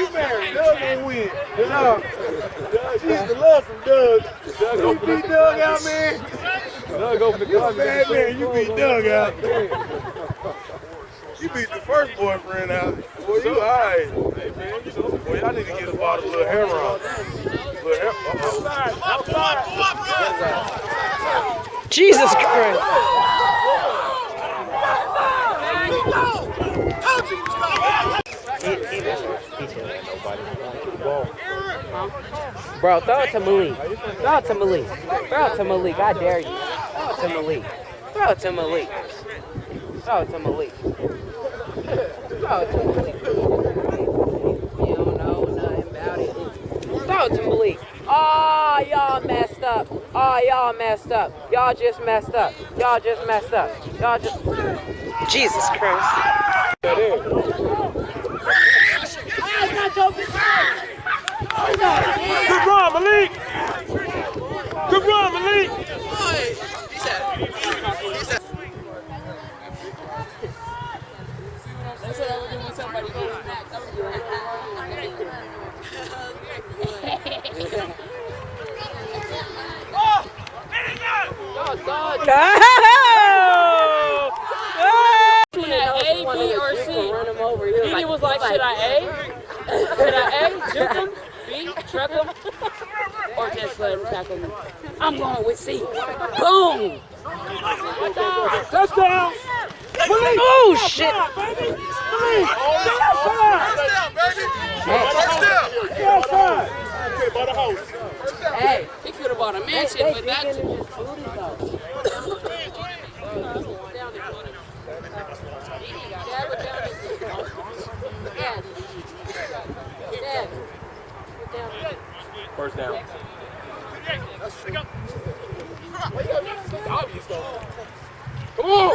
you married. Doug gonna win. No. Doug used to love some Doug. You beat Doug out, man. Doug opened the You car. a bad man. You beat Doug out. You beat the first boyfriend out. Boy, you all right. Hey, man. Boy, y'all need to get about a little hair on. Jesus Christ. Bro, throw it to Malik. Throw it to Malik. Throw it to Malik. I dare you. Throw it to Malik. Throw it to Malik. Throw it to Malik. Throw it to Malik. You don't know nothing about it. Throw it to Malik. Oh, y'all messed up. Oh, y'all messed up. Y'all just messed up. Y'all just messed up. Y'all just... Jesus Christ. Good run, Malik. Good run, Malik. A, B, or C. He was like, should I A? Should I A, juke him? B, truck him? Or just let him tackle me? I'm going with C. Boom! Touchdown. Oh, shit! Hey, he could have bought a mansion with that. First down. Come on!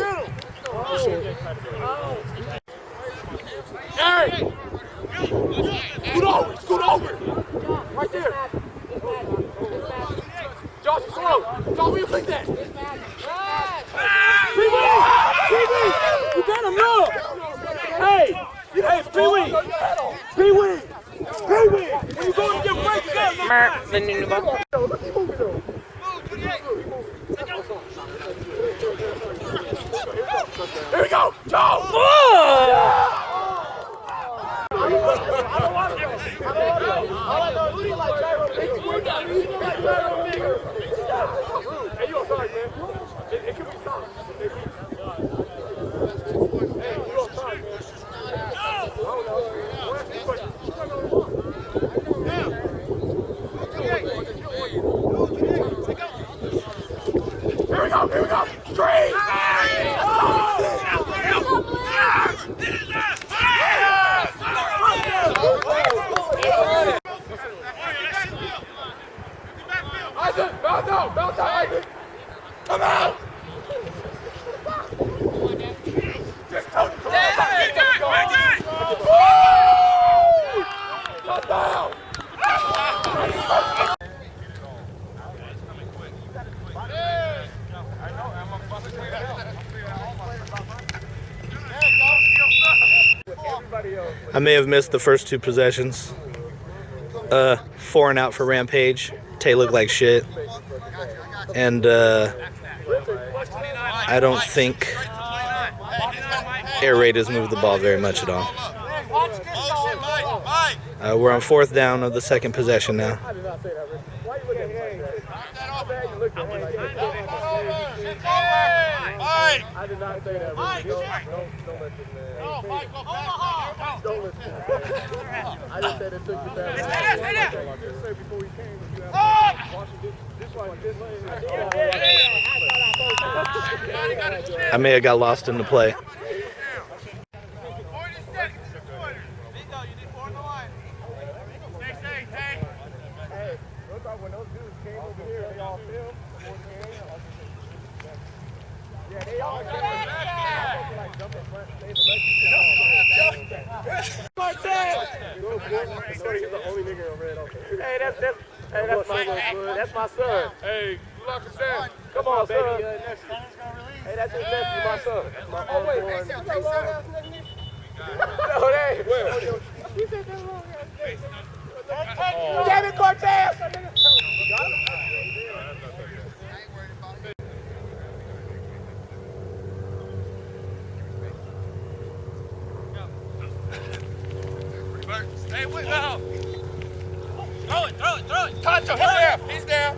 Hey! Scoot over! Right there! Josh, you slow! Josh, where you think that? Pee-wee! You got him, look! Hey, Pee-wee! Pee-wee! Pee-wee! When you go to your break, you got The new ball. Here we go! Go! Hey, you outside, man. It could be stopped. Hey, you outside, man. Here we go! Straight! Bounce out, Isaac! Come out! Just come on! Touchdown! I may have missed the first two possessions. 4 and out for Rampage. Tay looked like shit. And I don't think Air Raid has moved the ball very much at all. We're on 4th down of the second possession now. I did not say that. Don't listen, man. No, Mike, go back. Don't listen. I just said it took you back. I just said before we came, if you have this one, this lane. I may have got lost in the play. When those dudes came over here, they all filmed before the game. Yeah, they all like jump in front, stay the Hey, that's my son. Hey, good luck with that. Come on, baby. Hey, that's his nephew, my son. My old boy. No, they ain't. Damn it, Cortez! Hey, wait, no. Throw it. Touch him. He's there.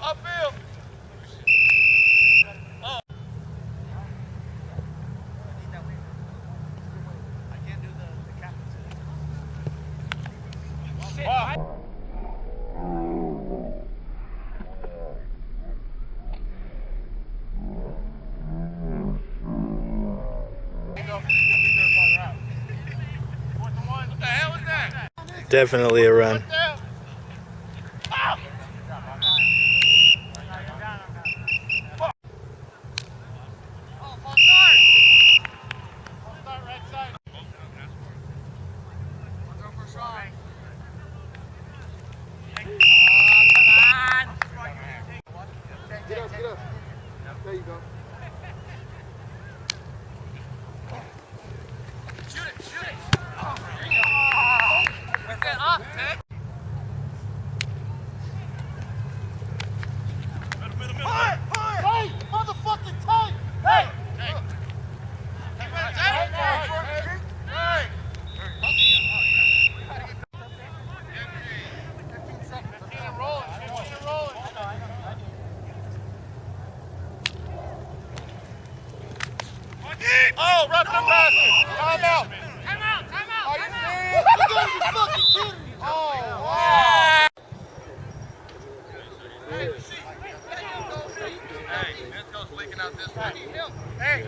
Upfield. What the hell was that? Definitely a run. Get up. There you go. Shoot it. What's that up, Ted? Middle. Hey, motherfucking tight. Hey. Oh, rough the passes. Time out. Are you serious? You gotta be fucking kidding me. Oh, wow. Hey, Mento's leaking out this way. Hey.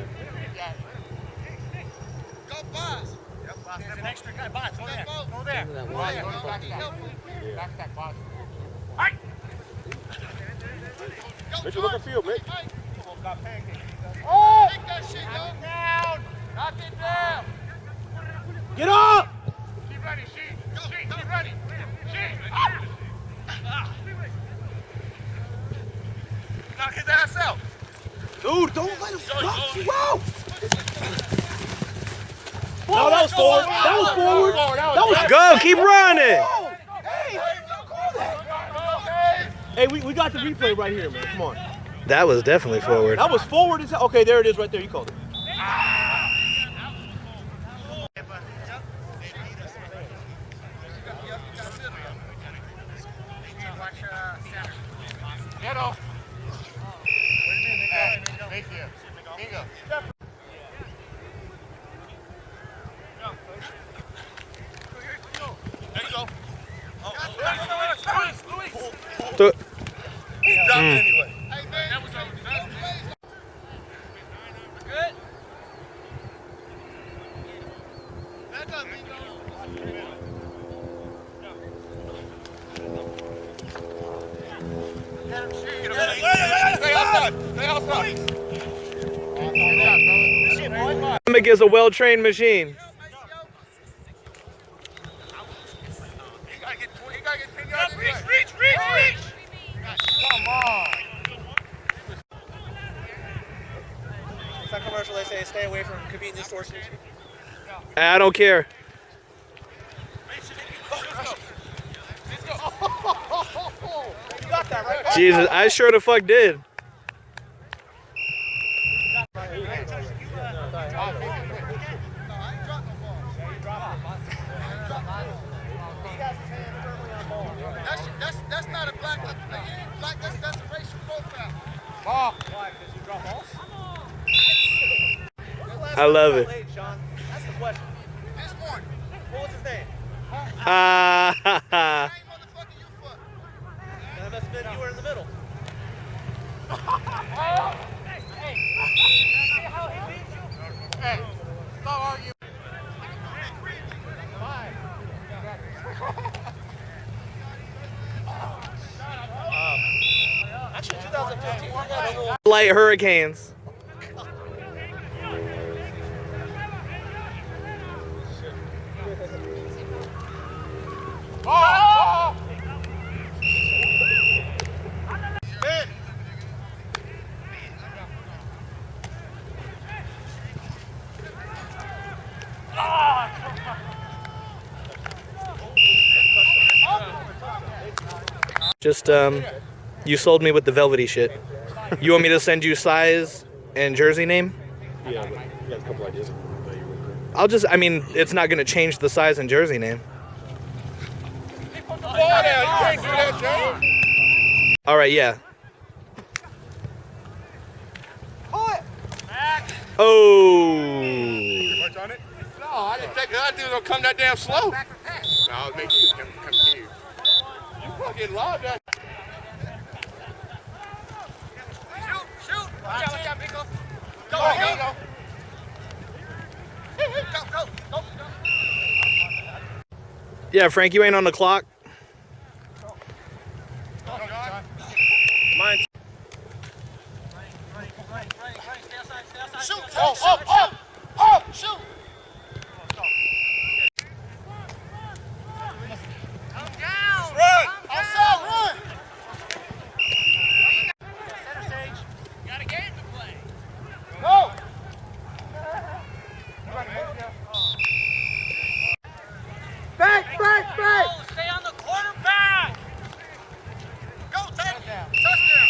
Go, boss. Yep, boss. There's an extra guy. Boss, go there. Go there. Back that box. Hey. Mitchell, look at field, Mitch. Oh! Take that shit, yo. Down. Knock it down. Get up! Keep ready, keep ready. Knock his ass out. Dude, don't let him knock you out! No, that was forward. That was Go, keep running. Hey, how did you call that? Hey, we got the replay right here, man. Come on. That was definitely forward. That was forward as hell. Okay, there it is right there. You called it. Ghetto. Thank you. Bingo. There you go. He dropped it anyway. That was good. Back up, Bingo. Stay outside. Mick is a well-trained machine. You gotta get 10 yards. Reach. Come on. It's that commercial they say stay away from convenience stores. I don't care. You got that, right? Jesus, I sure the fuck did. That's not a black that's a racial profile. Ball. Why? Because you drop balls? I love it. Sean. That's the question. This morning. What was his name? Ah, Same motherfucker you fuck. That must have been you were in the middle. Hey, stop arguing. Actually, 2015, we got a little. light hurricanes. Just you sold me with the velvety shit. You want me to send you size and jersey name? Yeah, but you got a couple ideas. I mean, it's not gonna change the size and jersey name. Ball down, you can't do that, James. All right, yeah. Oh. Much on it? No, I didn't think that dude gonna come that damn slow. No, I was making you come to you. You fucking love that. Shoot! Watch out, Pico. Go, go. Yeah, Frank, you ain't on the clock. Mine. Shoot! Oh! Shoot! Come down! Run! Outside, run! Center stage. You got a game to play. Go! Back! Oh, stay on the quarterback! Go, take it! Touchdown!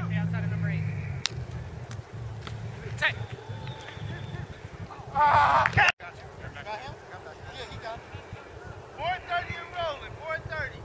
Stay outside of number 8. Take! Got him? Yeah, he got him. 4:30 and rolling, 4:30.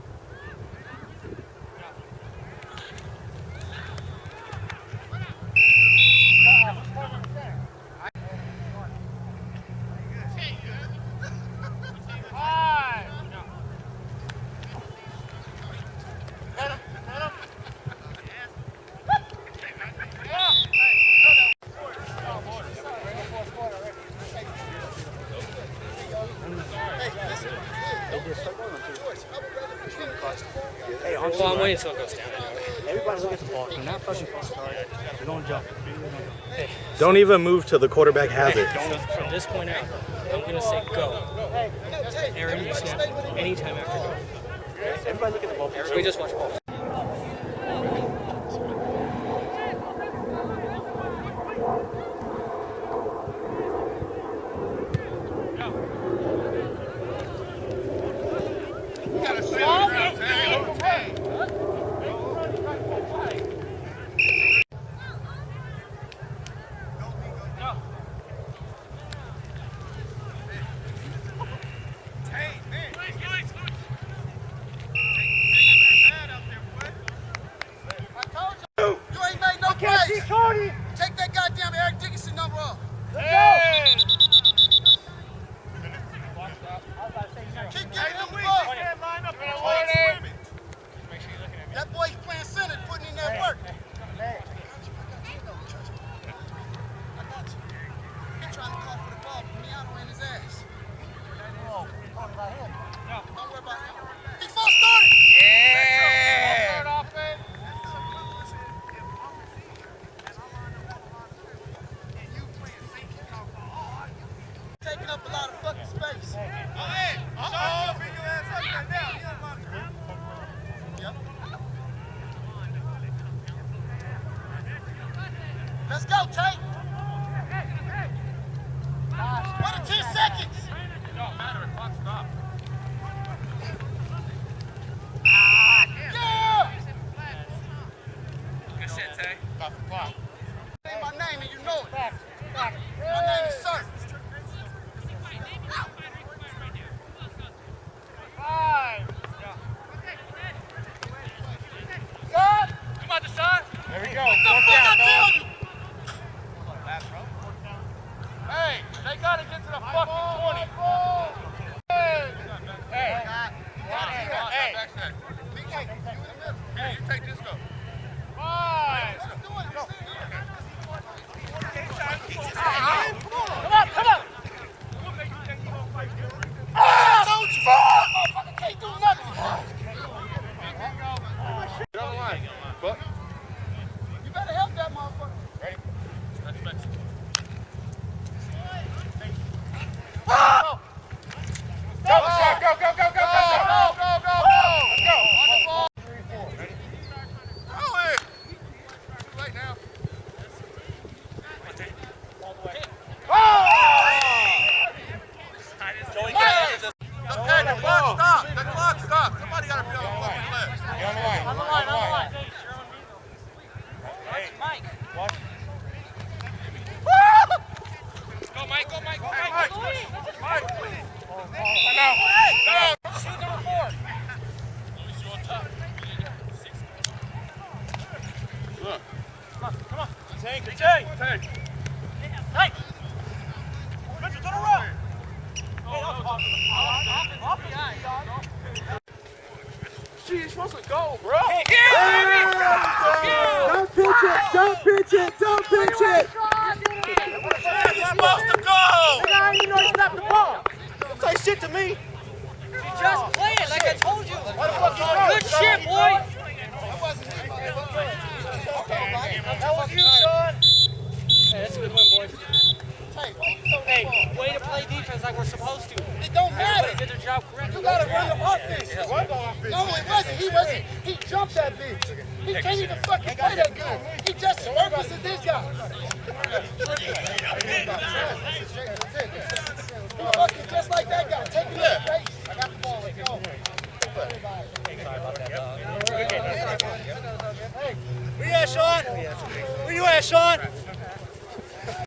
Well, I'm waiting until it goes down. Everybody look at the ball. Do not fucking false start. We don't jump. Hey, Don't even move till the quarterback has it. from this point out, I'm gonna say go. Aaron, you snap anytime after go. Everybody look at the ball. Everybody just watch ball. You gotta stay on the ground, hey. Hey, man. Take your pad out there. She's supposed to go, bro. Don't pitch it! Don't pitch it! Don't pitch it! Supposed to go. I didn't know he snapped the ball. Don't say shit to me. Just play it like I told you. Good shit, boy. That was you, son. Hey, that's a good win, boys. Hey, way to play defense like we're supposed to. It don't matter. Everybody did their job correctly. You gotta run the offense. No, it wasn't. He wasn't. He jumped that bitch. He can't even fucking play that good. He just surfaces this guy. He fucking just like that